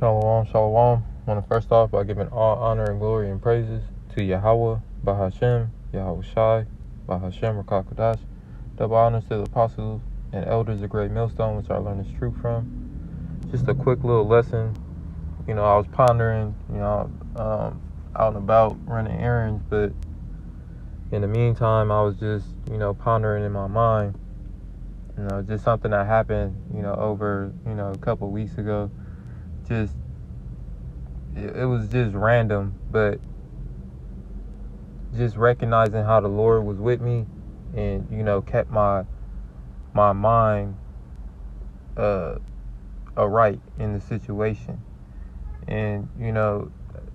Shalom, shalom. I want to first off by giving all honor and glory and praises to Yahweh, Bahashem, Yahweh Shai, Bahashem, Rakakodash. Double honors to the apostles and elders of Great Millstone, which I learned this truth from. Just a quick little lesson. I was pondering, out and about running errands, but in the meantime, I was just, pondering in my mind, just something that happened, over, a couple of weeks ago. It was just random, but just recognizing how the Lord was with me and, kept my mind aright in the situation. And,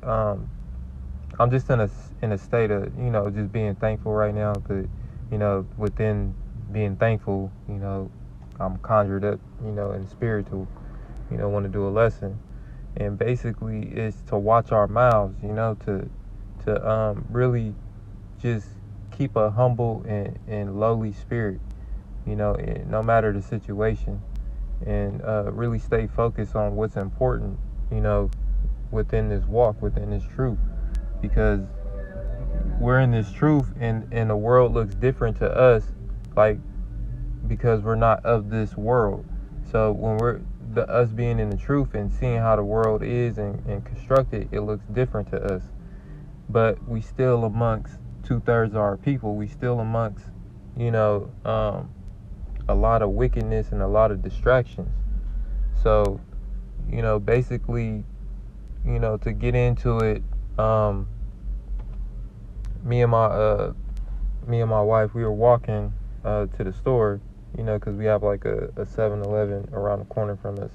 I'm just in a state of, just being thankful right now. But, within being thankful, I'm conjured up, in spiritual, want to do a lesson. And basically it's to watch our mouths, to really just keep a humble and lowly spirit, no matter the situation, and really stay focused on what's important, within this walk, within this truth, because we're in this truth and the world looks different to us, because we're not of this world. So when us being in the truth and seeing how the world is and constructed, it looks different to us. But we still amongst 2/3 of our people. We still amongst, a lot of wickedness and a lot of distractions. So, basically, to get into it, me and my wife, we were walking to the store, because we have like a 7-Eleven around the corner from us.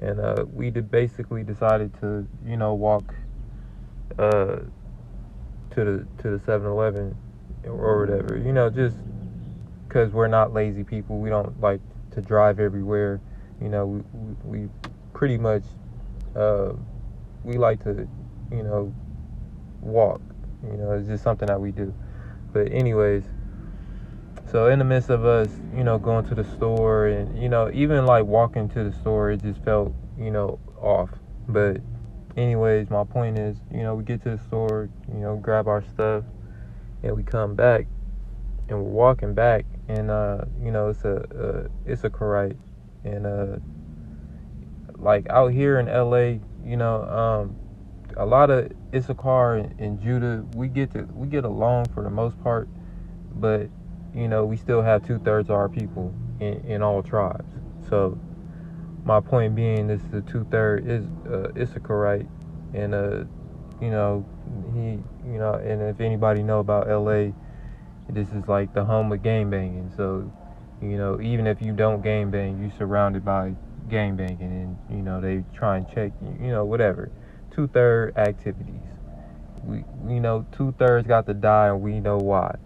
And we basically decided to, walk to the 7-Eleven or whatever, just because we're not lazy people. We don't like to drive everywhere. We pretty much, we like to, walk. It's just something that we do. But anyways, so in the midst of us, going to the store and, even like walking to the store, it just felt, off. But anyways, my point is, we get to the store, grab our stuff, and we come back, and we're walking back, and, it's a Issacharite. And, like out here in LA, a lot of Issachar and Judah, we get along for the most part, but we still have 2/3 of our people in all tribes. So my point being, this is the 2/3 is Issacharite, and he, and if anybody know about LA, this is like the home of gang banging. So even if you don't gang bang, you're surrounded by gang banging, and they try and check you, whatever. 2/3 activities. We 2/3 got to die, and we know why.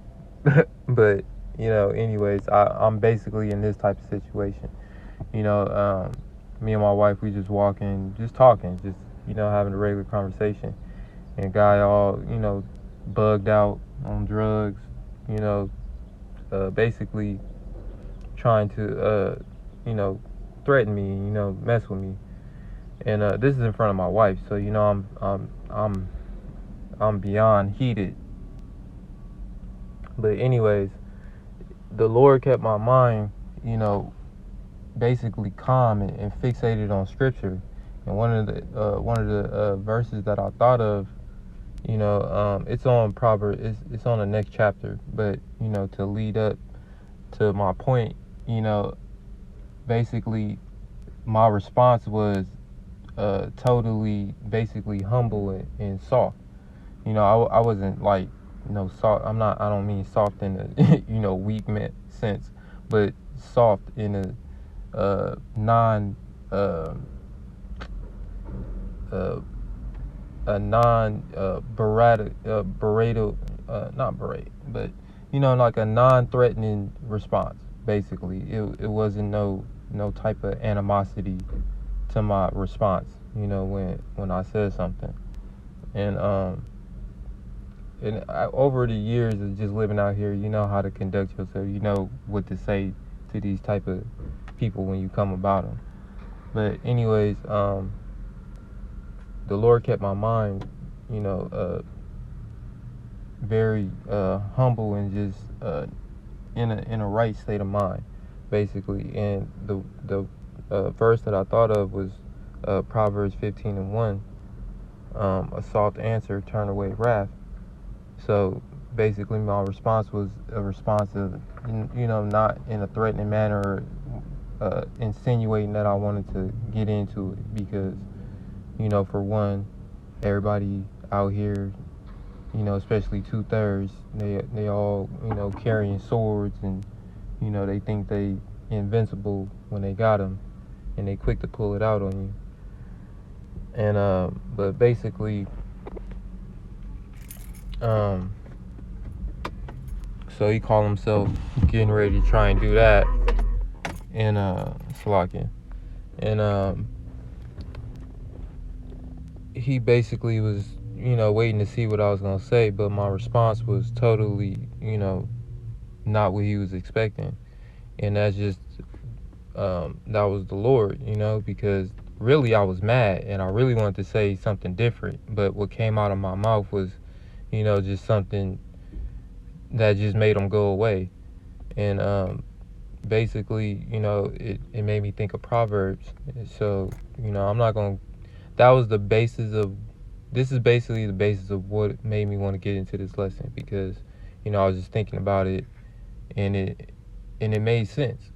But anyways, I'm basically in this type of situation. Me and my wife, we just walking, just talking, just having a regular conversation. And a guy all bugged out on drugs, basically trying to threaten me, mess with me. And this is in front of my wife, so I'm beyond heated. But anyways, the Lord kept my mind, basically calm and fixated on Scripture. And one of the verses that I thought of, it's on Proverbs. It's on the next chapter. But to lead up to my point, basically, my response was totally, basically humble and soft. I wasn't like, soft. I don't mean soft in a, weak sense, but soft in a non berated, not berate, but like a non-threatening response. Basically, it wasn't no type of animosity to my response, when I said something. And over the years of just living out here, you know how to conduct yourself. You know what to say to these type of people when you come about them. But anyways, the Lord kept my mind, you know, very humble and just in a right state of mind, basically. And the verse that I thought of was Proverbs 15:1. A soft answer turn away wrath. So basically, my response was a response of, not in a threatening manner, or insinuating that I wanted to get into it, because, for one, everybody out here, especially 2/3, they all, carrying swords, and, they think they invincible when they got them, and they quick to pull it out on you. And but basically, so he called himself getting ready to try and do that in Slovakia. And he basically was, waiting to see what I was gonna say, but my response was totally, not what he was expecting. And that's just that was the Lord, because really I was mad and I really wanted to say something different, but what came out of my mouth was, just something that just made him go away. And basically, it made me think of Proverbs. So, I'm not going to, that was the basis of, this is basically the basis of what made me want to get into this lesson, because, I was just thinking about it, and it made sense,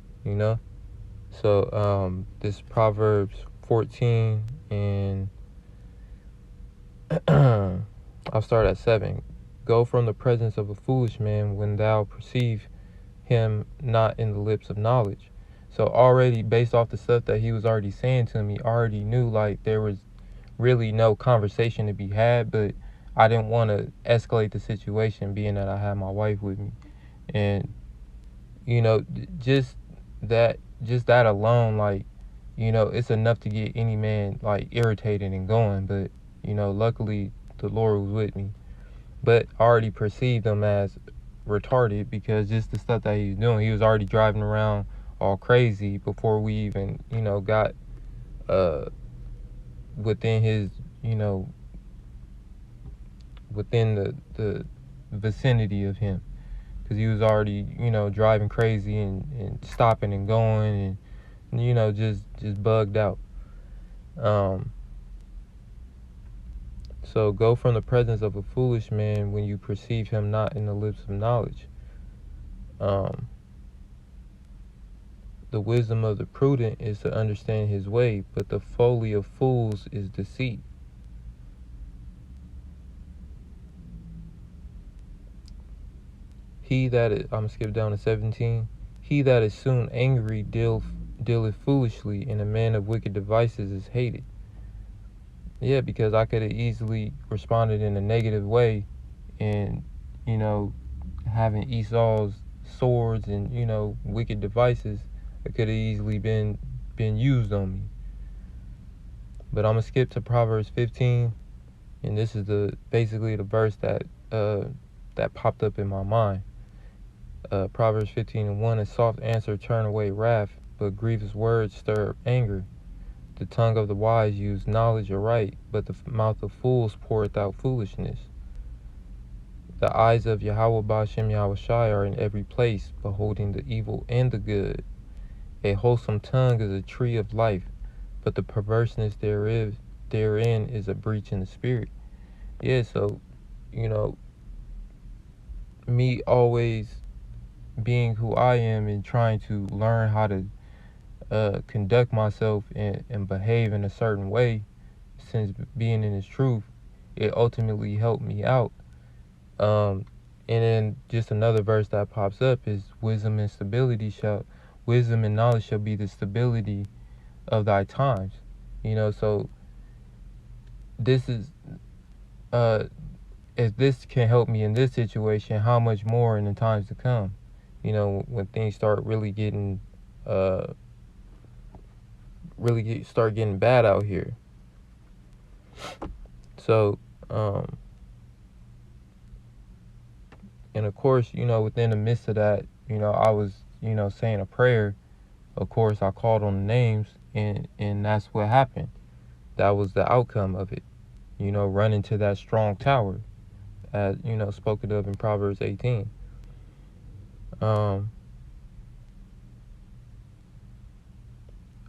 So, this Proverbs 14, and I'll start at 7. Go from the presence of a foolish man when thou perceive him not in the lips of knowledge. So already, based off the stuff that he was already saying to me, I already knew like there was really no conversation to be had, but I didn't want to escalate the situation, being that I had my wife with me. And just that alone, like, it's enough to get any man like irritated and going. But luckily the Lord was with me. But I already perceived him as retarded, because just the stuff that he was doing, he was already driving around all crazy before we even, got within his, within the vicinity of him, because he was already, driving crazy and stopping and going, and just bugged out. So go from the presence of a foolish man when you perceive him not in the lips of knowledge. The wisdom of the prudent is to understand his way, but the folly of fools is deceit. I'm gonna skip down to 17. He that is soon angry dealeth foolishly, and a man of wicked devices is hated. Yeah, because I could have easily responded in a negative way, and having Esau's swords and wicked devices, it could have easily been used on me. But I'm gonna skip to Proverbs 15, and this is basically the verse that popped up in my mind. Proverbs 15:1: a soft answer turn away wrath, but grievous words stir up anger. The tongue of the wise use knowledge aright, but the mouth of fools poureth out foolishness. The eyes of Yahweh Ba'ashem Yahushai are in every place, beholding the evil and the good. A wholesome tongue is a tree of life, but the perverseness therein is a breach in the spirit. Yeah, so, me always being who I am and trying to learn how to conduct myself and behave in a certain way, since being in His truth, it ultimately helped me out. And then just another verse that pops up is wisdom and knowledge shall be the stability of thy times. So this is if this can help me in this situation, how much more in the times to come? When things start really getting start getting bad out here. So and of course, within the midst of that, I was, saying a prayer. Of course, I called on the names, and that's what happened. That was the outcome of it. run into that strong tower, as spoken of in Proverbs 18. I'm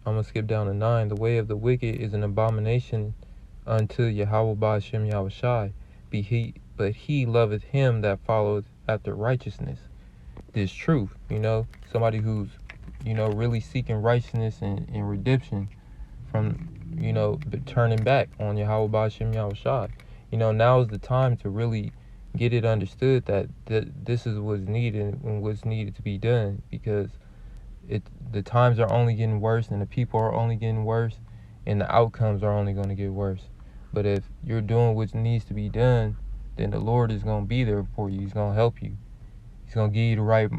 gonna skip down to 9. The way of the wicked is an abomination unto Yahweh Ba'ashem Yahushai, but he loveth him that followeth after righteousness. This truth, somebody who's, really seeking righteousness and redemption from, turning back on Yahweh Ba'ashem Yahushai. Now is the time to really get it understood that this is what's needed and what's needed to be done, because the times are only getting worse and the people are only getting worse and the outcomes are only going to get worse. But if you're doing what needs to be done, then the Lord is going to be there for you. He's going to help you. He's going to give you the right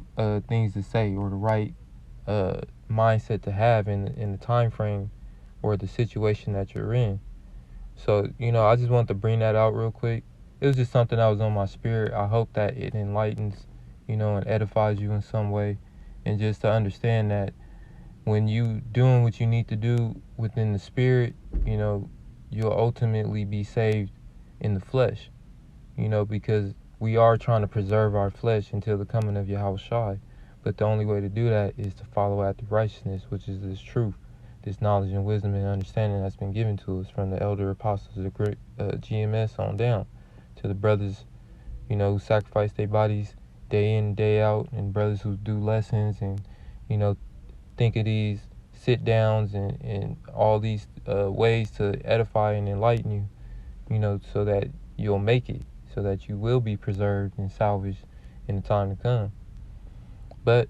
things to say, or the right mindset to have in the time frame or the situation that you're in. So, I just wanted to bring that out real quick. It was just something that was on my spirit. I hope that it enlightens, and edifies you in some way. And just to understand that when you doing what you need to do within the spirit, you'll ultimately be saved in the flesh, because we are trying to preserve our flesh until the coming of Yahushua. But the only way to do that is to follow after righteousness, which is this truth, this knowledge and wisdom and understanding that's been given to us from the elder apostles of the great GMS on down to the brothers, who sacrifice their bodies day in, day out, and brothers who do lessons and, think of these sit downs and all these ways to edify and enlighten you, so that you'll make it, so that you will be preserved and salvaged in the time to come. But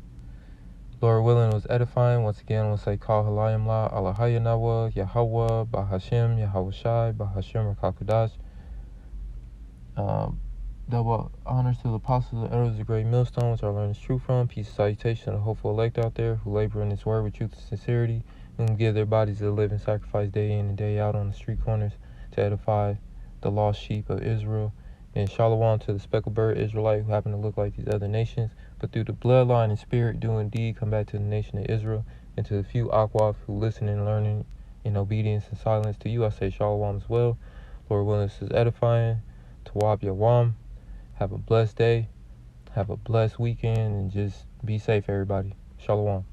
Lord willing, it was edifying. Once again, I want to say, Kal Halayim La, Alahaya Nawa, Yahweh, Bahashem, Yahweh Shai, Bahashem Rakakadash. Double honors to the apostles and elders of the great millstone, which I learned this truth from. Peace and salutation to the hopeful elect out there who labor in this word with truth and sincerity, and give their bodies a living sacrifice day in and day out on the street corners to edify the lost sheep of Israel. And shalom to the speckled bird Israelite who happen to look like these other nations, but through the bloodline and spirit do indeed come back to the nation of Israel. And to the few Akwaf who listen and learning in obedience and silence, to you I say shalom as well. Lord willing, this is edifying. Tawab Yawam. Have a blessed day. Have a blessed weekend. And just be safe, everybody. Shalom.